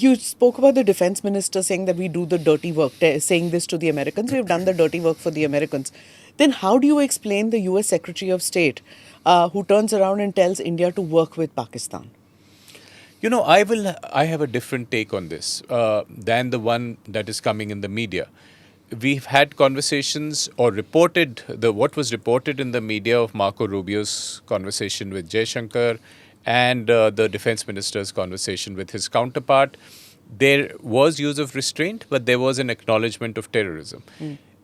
You spoke about the defense minister saying that we do the dirty work, saying this to the Americans. We've done the dirty work for the Americans. Then how do you explain the US Secretary of State who turns around and tells India to work with Pakistan? I have a different take on this than the one that is coming in the media. We've had conversations or what was reported in the media of Marco Rubio's conversation with Jaishankar and the defense minister's conversation with his counterpart. There was use of restraint, but there was an acknowledgement of terrorism.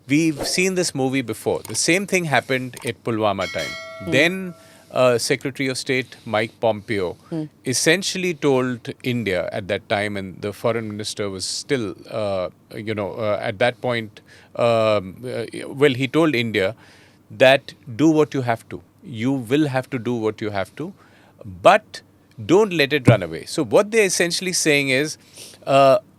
We've seen this movie before. The same thing happened at Pulwama time. Then Secretary of State Mike Pompeo essentially told India at that time, and the foreign minister was still, at that point, he told India that do what you have to. You will have to do what you have to, but don't let it run away. So what they're essentially saying is,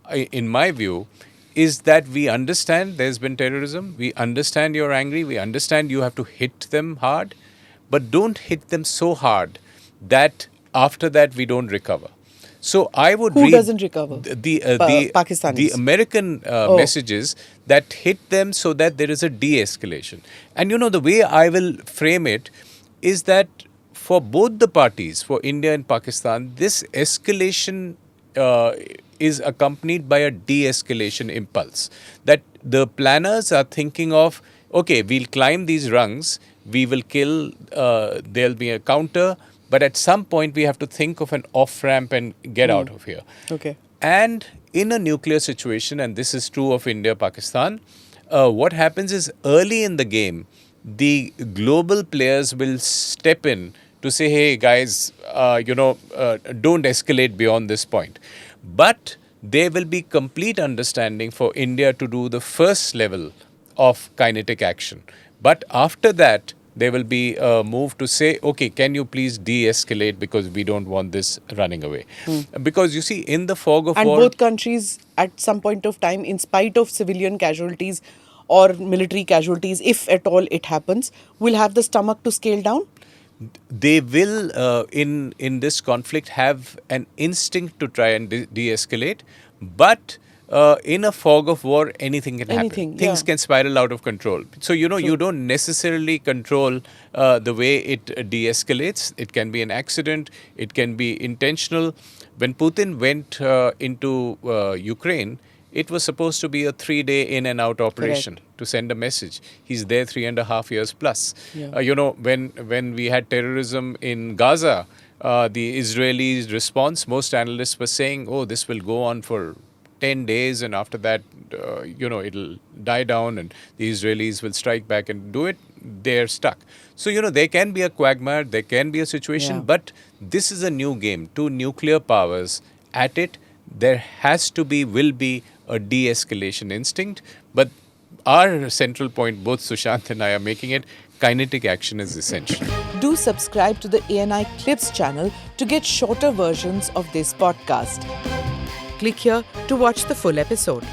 in my view, is that we understand there's been terrorism. We understand you're angry. We understand you have to hit them hard. But don't hit them so hard that after that we don't recover. So I would Who doesn't recover? The Pakistanis. The American messages that hit them so that there is a de-escalation. And the way I will frame it is that for both the parties, for India and Pakistan, this escalation is accompanied by a de-escalation impulse. That the planners are thinking of, okay, we'll climb these rungs, we will kill, there'll be a counter, but at some point we have to think of an off-ramp and get out of here. Okay. And in a nuclear situation, and this is true of India, Pakistan, what happens is early in the game, the global players will step in to say, hey guys, don't escalate beyond this point. But there will be complete understanding for India to do the first level of kinetic action. But after that, there will be a move to say, okay, can you please de-escalate because we don't want this running away. Because you see, in the fog of war... And both countries, at some point of time, in spite of civilian casualties or military casualties, if at all it happens, will have the stomach to scale down? They will, in this conflict, have an instinct to try and de-escalate. But in a fog of war, anything can happen. Things can spiral out of control. So, you don't necessarily control the way it de-escalates. It can be an accident. It can be intentional. When Putin went into Ukraine, it was supposed to be a 3-day in and out operation to send a message. He's there 3.5 years plus. When we had terrorism in Gaza, the Israelis' response, most analysts were saying, oh, this will go on for 10 days and after that, it'll die down and the Israelis will strike back and do it. They're stuck. So, there can be a quagmire, there can be a situation, but this is a new game. Two nuclear powers at it. There will be a de-escalation instinct. But our central point, both Sushant and I are making it, kinetic action is essential. Do subscribe to the ANI Clips channel to get shorter versions of this podcast. Click here to watch the full episode.